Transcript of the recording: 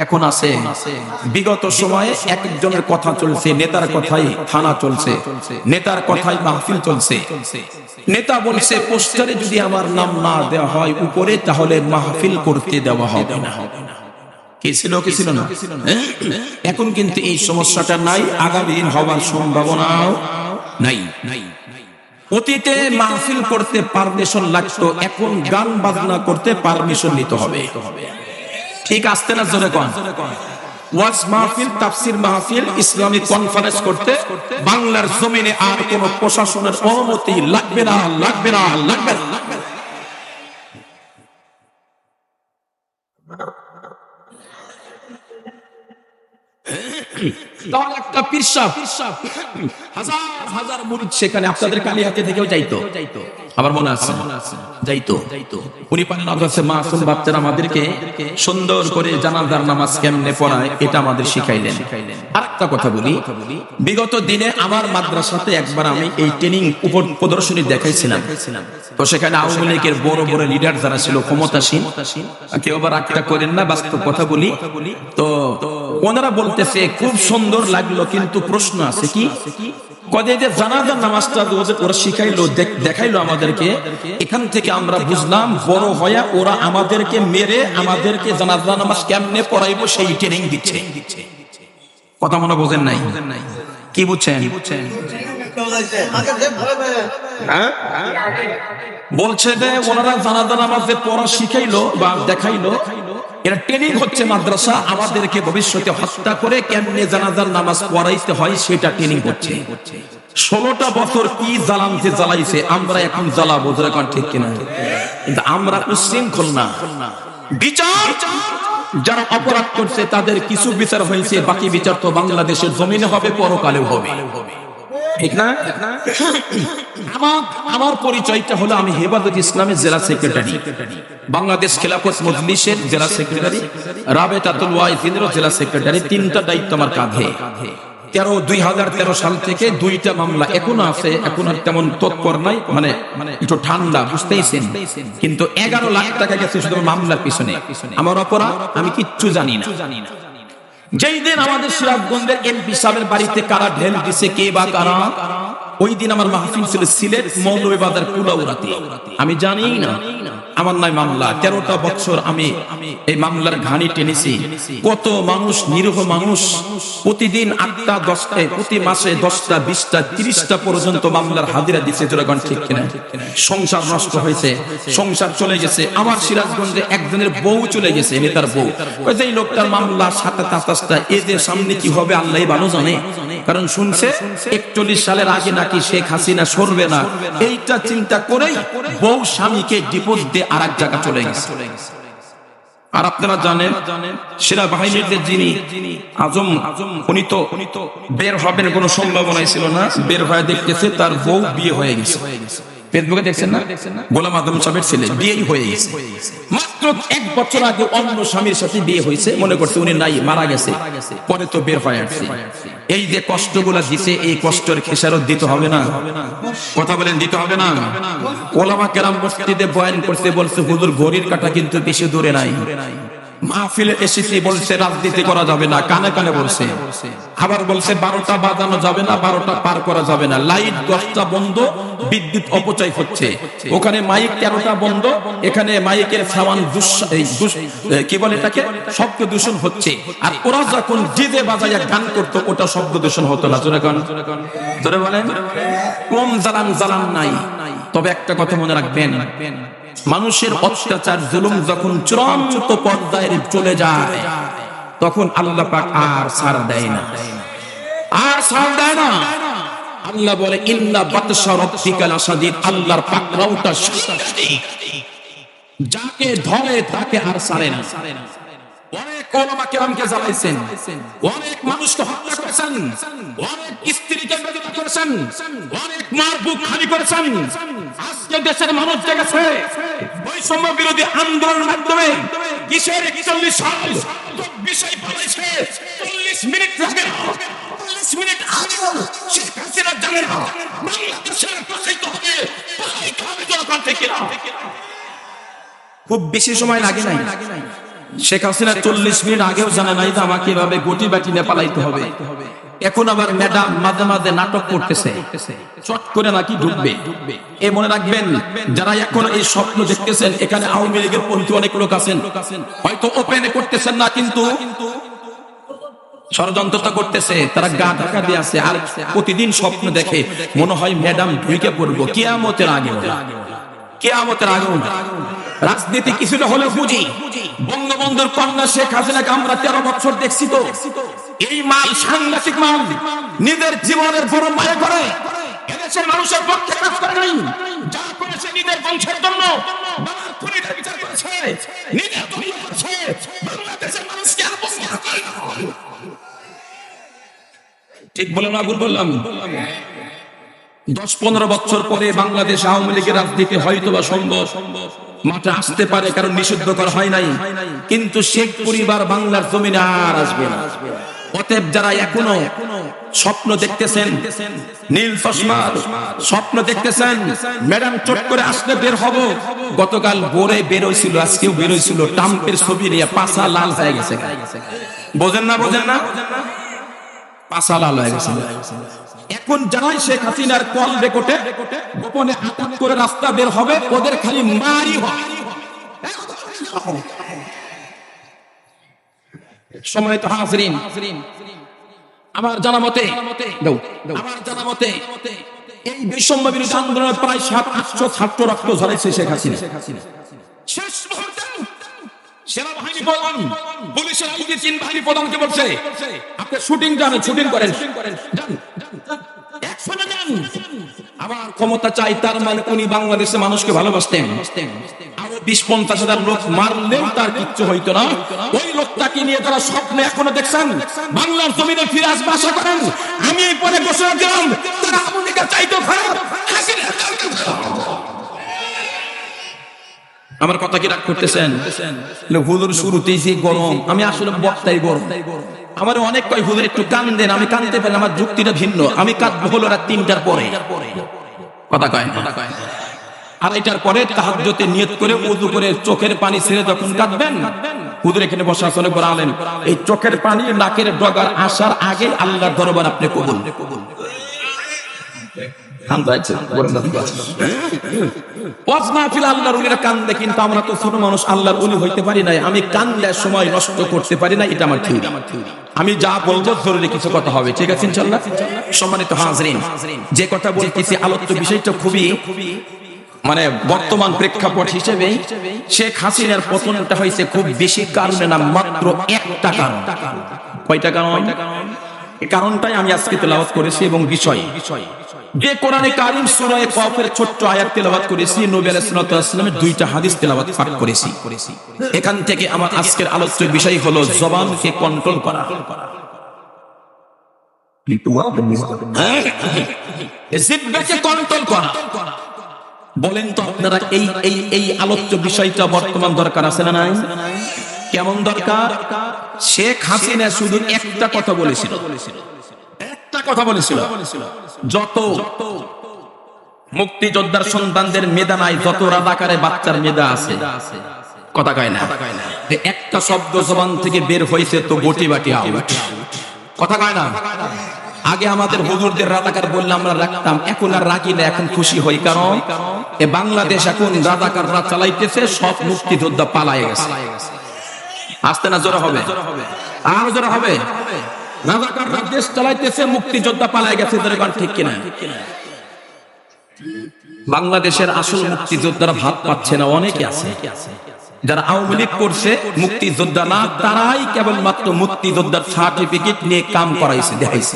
এখন আছে। বিগত সময়ে এক একজনের কথা চলছে, নেতার কথাই থানা চলছে, নেতার কথাই মাহফিল চলছে। নেতা বলছে পোস্টারে যদি আমার নাম না দেওয়া হয় উপরে তাহলে মাহফিল করতে দেওয়া হবে না। কি ছিল না? এখন কিন্তু এই সমস্যাটা নাই, আগামী দিন হওয়ার সম্ভাবনাও নাই। অতীতে মাহফিল করতে পারমিশন লাগতো, এখন গান বাজনা করতে পারমিশন নিতে হবে। ঠিক আসতে না জোরে কোন? ওয়াজ মাহফিল, তাফসীর মাহফিল, ইসলামিক কনফারেন্স করতে বাংলার জমিনে আর কোনো প্রশাসনের অনুমতি লাগবে না। তাহলে একটা পীর সাহেব হাজার মুরিদ সেখানে আপনাদের কালিয়াতে থেকেও যাইতো, আমার মনে আছে যাইতো। উনি পারেন মাদ্রাসা মাসুম বাচ্চারা আমাদেরকে সুন্দর করে জানাজার নামাজ কেমনে পড়ায় এটা আমাদের শিখাইলেন। আরেকটা কথা বলি, বিগত দিনে আমার মাদ্রাসাতে একবার আমি এই ট্রেনিং উপর প্রদর্শনী দেখাইছিলাম। তো সেখানে আওয়ামী লীগের বড় বড় লিডার যারা ছিল ক্ষমতাসীন, কেউ আবার একটা করেন না, বাস্তব কথা বলি, তো ওনারা বলতেছে খুব সুন্দর লাগলো, কিন্তু প্রশ্ন আছে কি জানাজার নামাজটা ওরা শিখাইলো, দেখাইলো আমাদেরকে, এখান থেকে আমরা বুঝলাম বড় হয়া ওরা আমাদেরকে মেরে আমাদেরকে জানাজার নামাজ কেমনে পড়াইবো সেই ট্রেনিং দিচ্ছে। কথা মনে বোঝেন নাই? কি বুঝছেন? বলছে যে ওনারা জানাজার নামাজে পড়া শিখাইলো বা দেখাইলো, এরা ট্রেনিং হচ্ছে মাদ্রাসা, আমাদেরকে ভবিষ্যতে হত্যা করে কেমনে জানাজার নামাজ পড়াইতে হয় সেটা ট্রেনিং হচ্ছে। 16টা বছর কি জ্বালানতে জ্বালাইছে, আমরা এখন জ্বালাবো, ঠিক কিনা? কিন্তু আমরা উশৃঙ্খল না। বিচার যারা অপরাধ করছে তাদের কিছু বিচার হয়েছে, বাকি বিচার তো বাংলাদেশের জমিনে হবে, পরকালেও হবে, ঠিক না? আমার পরিচয়টা হলো আমি হেফাজত ইসলামের জেলা সেক্রেটারি, বাংলাদেশ খেলাফত মজলিসের জেলা সেক্রেটারি, রাবেতাতুল ওয়াইজিনের জেলা সেক্রেটারি, তিনটা দায়িত্ব আমার কাঁধে। 2013 সাল থেকে 2টা মামলা এখনো আছে, এখন আর তেমন তৎপর নাই, মানে একটু ঠান্ডা, বুঝতেইছেন, কিন্তু 11 লাখ টাকা গেছে শুধু মামলার পিছনে। আমার অপরাধ আমি কিচ্ছু জানি না। যেই দিন আমাদের সিরাজগঞ্জের এমপি সাহেবের বাড়িতে কারা ঢেল দিছে, কে বা কারা, ওই দিন আমার মাহফিল ছিল সিলেট মৌলভীবাজার কুলাউড়াতে, আমি জানি না। আমার নাই মামলা, 13টা বছর আমি এই মামলার ঘানি টেনেছি। কত মানুষ, নিরীহ মানুষ, প্রতিদিন 8টা 10টা, প্রতি মাসে 10টা 20টা 30টা পর্যন্ত মামলার হাজিরা দিচ্ছে, জোরাগান ঠিক কিনা? সংসার নষ্ট হয়েছে, সংসার চলে গেছে। আমার সিরাজগঞ্জে একজনের বউ চলে গেছে, নেতার বউ, ওই যে লোকটার মামলা 27টা, এদের সামনে কি হবে আল্লাহ ভালো জানে। কারণ শুনছে 41 সালের আগে নাকি শেখ হাসিনা সরবে না, এইটা চিন্তা করেই বউ স্বামীকে ডিভোর্স দিয়ে আরেক জায়গা চলে গেছে। আর আপনারা জানেন সেনাবাহিনীর যে যিনি আজম, উনি তো বের হবেন কোনো সম্ভাবনাই ছিল না, বের হয়ে দেখতেছে তার বউ বিয়ে হয়ে গেছে। ফেসবুকে দেখছেন না, গোলাম আজম সাহেবের ছেলে বিয়েই হয়ে গেছে। মাত্র 1 বছর আগে অন্য স্বামীর সাথে বিয়ে হয়েছে, মনে করছে উনি নাই, মারা গেছে, পরে তো বের হয়ে আসছে। এই যে কষ্টগুলা দিছে, এই কষ্টের খেসারত দিতে হবে না? কথা বলেন, দিতে হবে না? ওলামা কেরাম মসজিদে বয়ান করতে বলছে হুজুর ঘড়ির কাঁটা কিন্তু বেশি দূরে নাই। মাহফিলে এসেছি বলছে রাজনীতি করা যাবে না, কানে কানে বলছে। আবার বলছে 12টা বাজানো যাবে না, 12টা পার করা যাবে না, লাইট 10টা বন্ধ, বিদ্যুৎ অপচয় হচ্ছে। ওখানে মাইক 13টা বন্ধ, এখানে মাইকের সাউন্ড কি বলে এটাকে, শব্দ দূষণ হচ্ছে। আর ওরা যখন ডিজে বাজায়া গান করতো ওটা শব্দ দূষণ হতো না। জোরে বলেন, কম জ্বালান নাই। তবে একটা কথা মনে রাখবেন, মানুষের অত্যাচার জুলুম যখন চূড়ান্ত পর্যায়ে চলে যায় তখন আল্লাহ পাক আর ছাড় দেয় না, আল্লাহ বলে ইন্না বাতশা রাব্বিকা লাশাদীদ, আল্লাহর পাকড়াওটা সাংঘাতিক, যাকে ধরে তাকে আর ছাড়ে না। অনেক ওলামা কেরামকে জ্বালাইছেন, অনেক মানুষকে হত্যা করেছেন, অনেক স্ত্রীকে বেদনা করেছেন, অনেক মার বুক খালি করেছেন। আজকে দেশের মানুষ জেগেছে বৈষম্য বিরোধী আন্দোলনের মাধ্যমে। কিসের 41 সাল বিষয় পালাইছে, 40 মিনিট লাগে না, 40 মিনিট আগে শেখ হাসিনা জানে না বাংলাদেশের প্রসারিত হবে, পালাইতে হবে জনগণ থেকে। খুব বেশি সময় লাগে নাই, শেখ হাসিনা 40 মিনিট আগেও জানে নাই যে আমাকে এভাবে গটি বাটি নিয়ে পালাইতে হবে। এখন আবার ম্যাডাম মাঝে মাঝে নাটক করতেছে, চট করে নাকি ঢুকবে। এ মনে রাখবেন, যারা এখন এই স্বপ্ন দেখতেছেন, এখানে আওয়ামী লীগের পন্থী অনেক লোক আছেন, হয়তো ওপেনে করতেছেন না, কিন্তু ষড়যন্ত্রটা করতেছে। তারা গা ঢাকা দিয়ে আছে, আর প্রতিদিন স্বপ্ন দেখে মনে হয় ম্যাডাম ঢুকে পড়বো কিয়ামতের আগে। কিয়ামতের আগে রাজনীতি কিছুটা হলে বুঝি। বঙ্গবন্ধুর কন্যা শেখ হাসিনাকে আমরা 13 বছর দেখছি, তো এই মাল সাংঘাতিক মাল, নিজের জীবনের বড় মায়া করে এদেশের মানুষের পক্ষে কাজ করে নাই। যা করেছে নিজের বংশের জন্য, বাবার খুনিদের বিচার করেছে, নিজের দল করেছে, বাংলাদেশের মানুষকে অপমান করে। ঠিক বললাম না ভুল বললাম? 10-15 বছর পরে বাংলাদেশ আওয়ামী লীগের রাজনীতি হয়তো বা সম্ভব মাঠে আসতে পারে, কারণ নিষিদ্ধ করা হয় নাই, কিন্তু শেখ পরিবার বাংলার জমিনে আর আসবে না। অতএব যারা এখনো স্বপ্ন দেখতেছেন, নীল চশমার স্বপ্ন দেখতেছেন, ম্যাডাম চট করে আসলে বের হব, গতকাল ভোরে বের হইছিল, আজকেও বের হইছিল, ট্রাম্পের ছবি নিয়ে পাছা লাল হয়ে গেছে। বোঝেন না? বোঝেন না? পাছা লাল হয়ে গেছে। এখন যারাই শেখ হাসিনার কল রেকর্ডে গোপনে আটক করে রাস্তা বের হবে, ওদের খালি মারি হয়। সম্মানিত হাজরিন, আমার জানা মতে এই বৈষম্য বিরোধী আন্দোলনে প্রায় 700-800 ছাত্র রক্ত ঝরাইছে শেখ হাসিনা। শেষ মুহূর্তে সেনাবাহিনী প্রধান, পুলিশের আইজি 3 বাহিনী প্রধানকে বলছে, আপনি শুটিং জানেন, শুটিং করেন, আমার ক্ষমতা চাই। তার মানে উনি বাংলাদেশের মানুষকে ভালোবাসতেন। আরো 20-50 হাজার লোক মারলেও তার কিচ্ছু হইতো না। ওই লোকটাকে নিয়ে তারা স্বপ্নে এখনো দেখছেন বাংলার জমিনে ফিরে আসবে আশা করেন। আমি এই পরে ঘোষণা দিলাম, তারা আমেরিকা চাইতো খারাপ। আমার কথা কি রাগ করতেছেন? হুজুর শুরুতেই যে গরম, আমি আসলে বক্তাই গরম। আমার অনেক কয় হুজুর একটু কান দেন, আমি কানতে পারি, আমার যুক্তিটা ভিন্ন, আমি কাঁদবো হলো রাত 3টার পরে। কথা কয় না? আর এটার পরে তাহাজ্জুদে নিয়ত করে ওযু করে চোখের পানি ছেড়ে যখন কাঁদবেন, হুজুর এখানে বসে আছেন, বলেন এই চোখের পানি নাকের ডগার আসার আগে আল্লাহর দরবার আপনি কবুল। কান্দে, কিন্তু আমরা তো ছোট মানুষ, আল্লাহর ওলি হইতে পারি নাই। আমি কান্দলে সময় নষ্ট করতে পারি না, এটা আমার থিওরি। আমি যা বলবো জরুরি কিছু কথা হবে, ঠিক আছে ইনশাআল্লাহ? সম্মানিত হাজরিন, যে কথা বলতেছি আলোচ্য বিষয়টা খুবই মানে বর্তমান প্রেক্ষাপট হিসেবে শেখ হাসিনার পতনটা হয়েছে খুব বেশি কারণে না, মাত্র একটা কারণ। কয়টা কারণ? এই কারণটাই আমি আজকে তেলাওয়াত করেছি, এবং বিষয় যে কোরআনে কারীম সূরা কফের ছোট্ট আয়াত তেলাওয়াত করেছি, নবী আলাইহিস সালাতু ওয়াস সালামের 2টা হাদিস তেলাওয়াত পাঠ করেছি। এখান থেকে আমার আজকের আলোচ্য বিষয় হলো জবানকে কন্ট্রোল করা। জিহ্বাকে কন্ট্রোল করা। বলেন তো আপনারা, এই আলোচ্য বিষয়টা বর্তমান দরকার আছে না নাই? কেমন দরকার? শেখ হাসিনা শুধু একটা কথা বলেছিল, একটা কথা বলেছিল, যত মুক্তিযোদ্ধার সন্তানদের মেধা নাই, যত রাজাকারের বাচ্চার মেধা আছে। কথা কয় না? একটা শব্দ জবান থেকে বের হয়েছে তো গটি বাটি আউট। কথা কয় না? আগে আমাদের হুজুরদের রাজাকার বললে আমরা রাখতাম, এখন আর রাখি না, এখন খুশি হই। কারণ এ বাংলাদেশ এখন রাজাকাররা চালাইতেছে, সব মুক্তিযোদ্ধা পালায়ে গেছে। আসতে না জোরে হবে, আর জোরে হবে। রাজাকাররা দেশ চালাইতেছে, মুক্তিযোদ্ধা পালায়ে গেছে, ঠিক কিনা? বাংলাদেশের আসল মুক্তিযোদ্ধারা ভাত পাচ্ছে না, অনেকে আছে যারা আওয়ামী লীগ করছে, মুক্তিযোদ্ধা না, তারাই কেবলমাত্র মুক্তিযোদ্ধার সার্টিফিকেট নিয়ে কাম করাইছে, দেখাইছে।